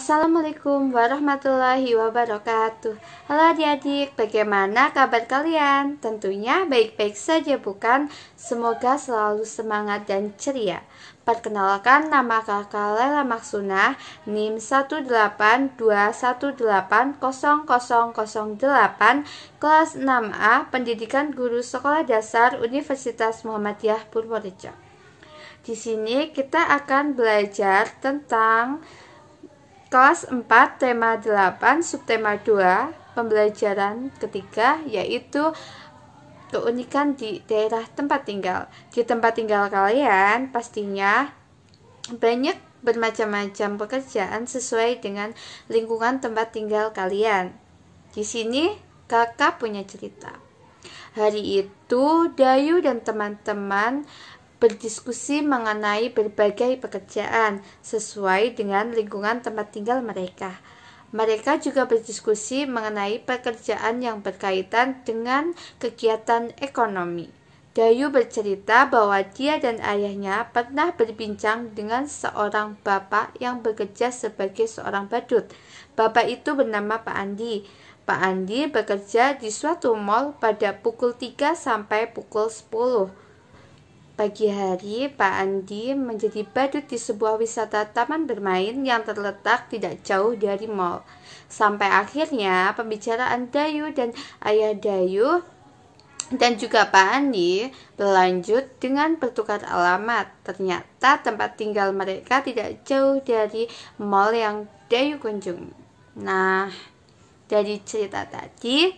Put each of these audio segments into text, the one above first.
Assalamualaikum warahmatullahi wabarakatuh. Halo adik-adik, bagaimana kabar kalian? Tentunya baik-baik saja bukan? Semoga selalu semangat dan ceria. Perkenalkan, nama kakak Lela Maksunah, NIM 1818008, kelas 6A, Pendidikan Guru Sekolah Dasar Universitas Muhammadiyah Purworejo. Di sini kita akan belajar tentang kelas 4, tema 8, subtema 2, pembelajaran ketiga, yaitu keunikan di daerah tempat tinggal. Di tempat tinggal kalian pastinya banyak bermacam-macam pekerjaan sesuai dengan lingkungan tempat tinggal kalian. Di sini kakak punya cerita. Hari itu Dayu dan teman-teman berdiskusi mengenai berbagai pekerjaan sesuai dengan lingkungan tempat tinggal mereka. Mereka juga berdiskusi mengenai pekerjaan yang berkaitan dengan kegiatan ekonomi. Dayu bercerita bahwa dia dan ayahnya pernah berbincang dengan seorang bapak yang bekerja sebagai seorang badut. Bapak itu bernama Pak Andi. Pak Andi bekerja di suatu mal pada pukul 3 sampai pukul 10. Pagi hari, Pak Andi menjadi badut di sebuah wisata taman bermain yang terletak tidak jauh dari mal. Sampai akhirnya pembicaraan Dayu dan ayah Dayu dan juga Pak Andi berlanjut dengan bertukar alamat. Ternyata tempat tinggal mereka tidak jauh dari mal yang Dayu kunjungi. Nah, dari cerita tadi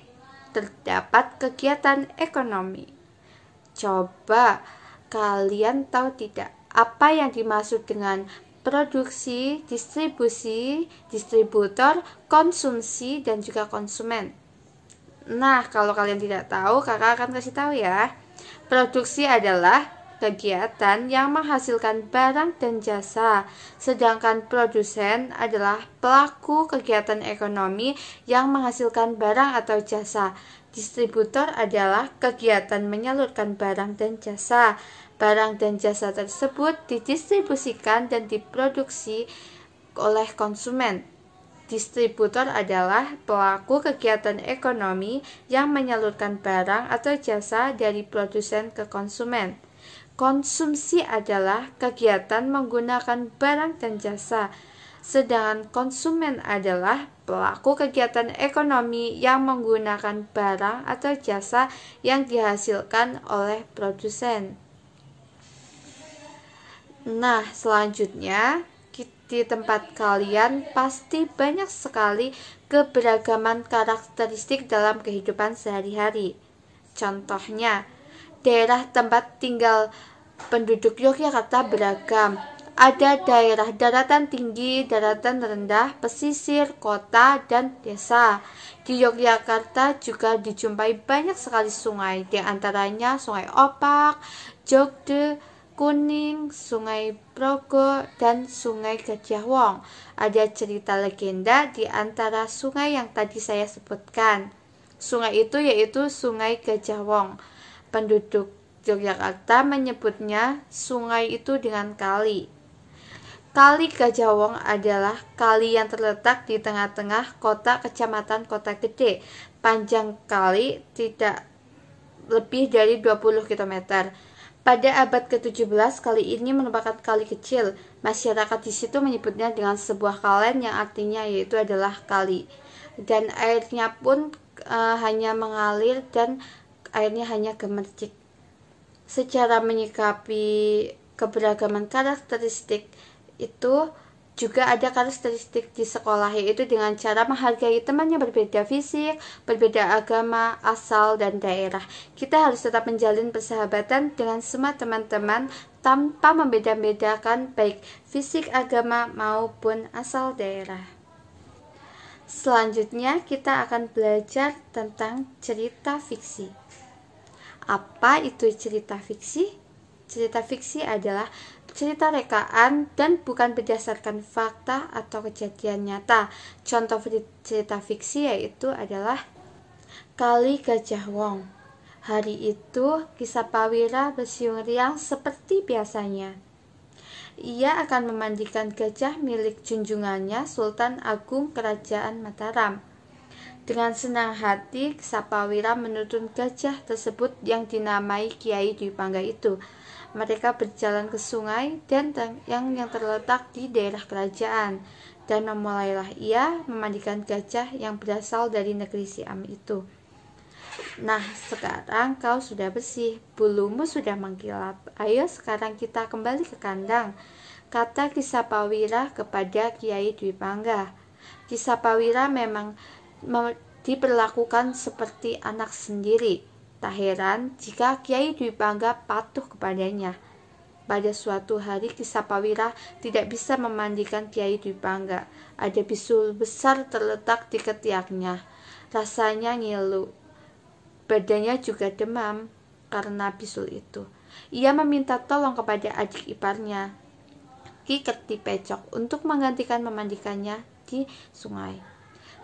terdapat kegiatan ekonomi. Coba kalian tahu tidak apa yang dimaksud dengan produksi, distribusi, distributor, konsumsi, dan juga konsumen? Nah, kalau kalian tidak tahu, kakak akan kasih tahu ya. Produksi adalah kegiatan yang menghasilkan barang dan jasa, sedangkan produsen adalah pelaku kegiatan ekonomi yang menghasilkan barang atau jasa. Distributor adalah kegiatan menyalurkan barang dan jasa. Barang dan jasa tersebut didistribusikan dan diproduksi oleh konsumen. Distributor adalah pelaku kegiatan ekonomi yang menyalurkan barang atau jasa dari produsen ke konsumen. Konsumsi adalah kegiatan menggunakan barang dan jasa, sedangkan konsumen adalah pelaku kegiatan ekonomi yang menggunakan barang atau jasa yang dihasilkan oleh produsen. Nah, selanjutnya di tempat kalian pasti banyak sekali keberagaman karakteristik dalam kehidupan sehari-hari. Contohnya, daerah tempat tinggal penduduk Yogyakarta beragam. Ada daerah daratan tinggi, daratan rendah, pesisir, kota, dan desa. Di Yogyakarta juga dijumpai banyak sekali sungai, di antaranya Sungai Opak, Jogde, Kuning, Sungai Progo, dan Sungai Gajah Wong. Ada cerita legenda di antara sungai yang tadi saya sebutkan. Sungai itu yaitu Sungai Gajah Wong. Penduduk Yogyakarta menyebutnya sungai itu dengan kali. Kali Gajah Wong adalah kali yang terletak di tengah-tengah kota kecamatan Kota Gede. Panjang kali tidak lebih dari 20 km. Pada abad ke-17, kali ini merupakan kali kecil. Masyarakat di situ menyebutnya dengan sebuah kalen yang artinya yaitu adalah kali. Dan airnya pun hanya mengalir dan airnya hanya gemercik. Secara menyikapi keberagaman karakteristik itu juga ada karakteristik di sekolah, yaitu dengan cara menghargai teman yang berbeda fisik, berbeda agama, asal, dan daerah. Kita harus tetap menjalin persahabatan dengan semua teman-teman tanpa membeda-bedakan baik fisik, agama, maupun asal daerah. Selanjutnya kita akan belajar tentang cerita fiksi. Apa itu cerita fiksi? Cerita fiksi adalah cerita rekaan dan bukan berdasarkan fakta atau kejadian nyata. Contoh cerita fiksi yaitu adalah Kali Gajah Wong. Hari itu kisah Pawira bersiung riang seperti biasanya. Ia akan memandikan gajah milik junjungannya Sultan Agung Kerajaan Mataram. Dengan senang hati, Sapawira menuntun gajah tersebut yang dinamai Kiai Dwi Pangga itu. Mereka berjalan ke sungai dan yang terletak di daerah kerajaan, dan memulailah ia memandikan gajah yang berasal dari negeri Siam itu. Nah, sekarang kau sudah bersih, bulumu sudah mengkilap. Ayo sekarang kita kembali ke kandang, kata Ki Sapawira kepada Kiai Dwi Pangga. Ki Sapawira memang diperlakukan seperti anak sendiri. Tak heran jika Kiai Dwi Pangga patuh kepadanya. Pada suatu hari Ki Sapawira tidak bisa memandikan Kiai Dwi Pangga. Ada bisul besar terletak di ketiaknya. Rasanya ngilu. Badannya juga demam karena bisul itu. Ia meminta tolong kepada adik iparnya, Ki Kertipejok, untuk menggantikan memandikannya di sungai.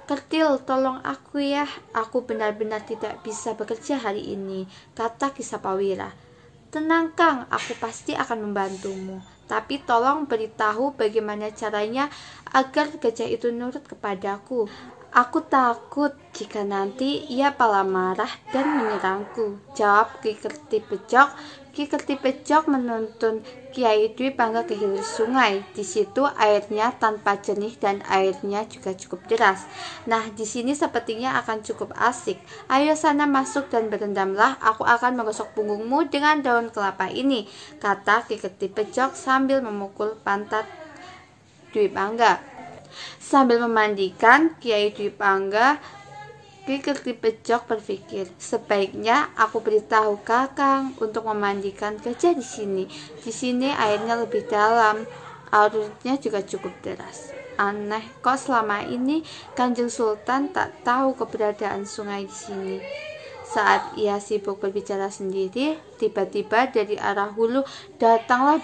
"Kertil, tolong aku ya, aku benar-benar tidak bisa bekerja hari ini," kata Ki Sapawira. "Tenang Kang, aku pasti akan membantumu. Tapi tolong beritahu bagaimana caranya agar gajah itu nurut kepadaku. Aku takut jika nanti ia malah marah dan menyerangku," jawab Ki Kertipejok. Ki Kertipejok menuntun Kiai Dwi Pangga ke hilir sungai. Di situ airnya tanpa jernih dan airnya juga cukup deras. Nah, di sini sepertinya akan cukup asik. Ayo sana masuk dan berendamlah. Aku akan menggosok punggungmu dengan daun kelapa ini, kata Ki Kertipejok sambil memukul pantat Dwi Pangga. Sambil memandikan Kiai Dwi Pangga, Ki Kertipejok berpikir, sebaiknya aku beritahu Kakang untuk memandikan gajah di sini. Di sini airnya lebih dalam, arusnya juga cukup deras. Aneh, kok selama ini Kanjeng Sultan tak tahu keberadaan sungai di sini. Saat ia sibuk berbicara sendiri, tiba-tiba dari arah hulu datanglah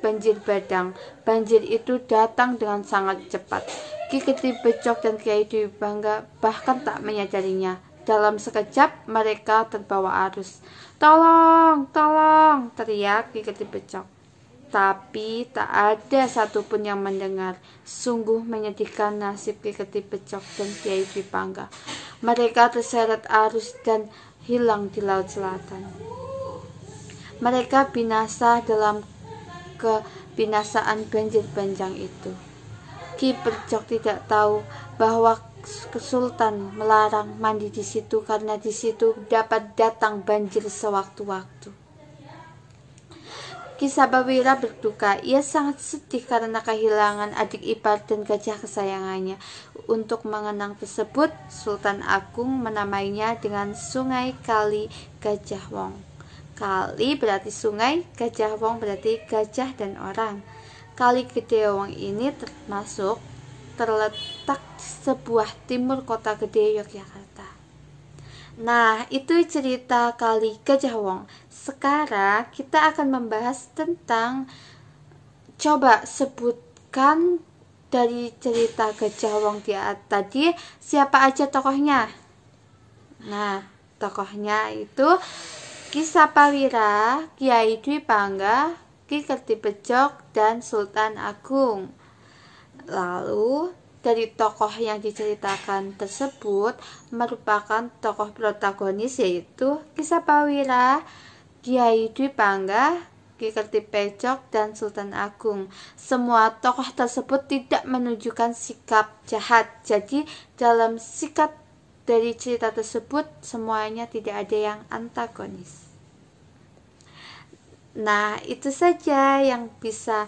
banjir bandang. Banjir itu datang dengan sangat cepat. Ki Kertipejok dan Kiai Dwi Pangga bahkan tak menyadarinya. Dalam sekejap mereka terbawa arus. "Tolong, tolong!" teriak Ki Kertipejok. Tapi tak ada satupun yang mendengar. Sungguh menyedihkan nasib Ki Kertipejok dan Kiai Dwi Pangga. Mereka terseret arus dan hilang di Laut Selatan. Mereka binasa dalam kebinasaan banjir bandang itu. Ki Pejok tidak tahu bahwa Sultan melarang mandi di situ karena di situ dapat datang banjir sewaktu-waktu. Ki Sapawira berduka. Ia sangat sedih karena kehilangan adik ipar dan gajah kesayangannya. Untuk mengenang tersebut, Sultan Agung menamainya dengan Sungai Kali Gajah Wong. Kali berarti sungai, Gajah Wong berarti gajah dan orang. Kali Gede Wong ini terletak di sebuah timur kota gede Yogyakarta. Nah, itu cerita Kali Gajah Wong. Sekarang kita akan membahas tentang, coba sebutkan dari cerita Gajah Wong tadi siapa aja tokohnya. Nah, tokohnya itu Ki Sapawira, Kiai Dwi Pangga, Ki Kertipejok, dan Sultan Agung. Lalu dari tokoh yang diceritakan tersebut merupakan tokoh protagonis, yaitu Ki Sapawira, Kiai Dwi Pangga, Ki Kertipejok, dan Sultan Agung. Semua tokoh tersebut tidak menunjukkan sikap jahat. Jadi dalam sikap dari cerita tersebut semuanya tidak ada yang antagonis. Nah, itu saja yang bisa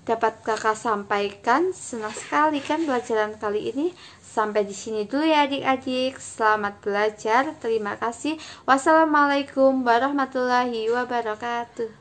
dapat kakak sampaikan. Senang sekali kan pelajaran kali ini. Sampai di sini dulu ya adik-adik. Selamat belajar. Terima kasih. Wassalamualaikum warahmatullahi wabarakatuh.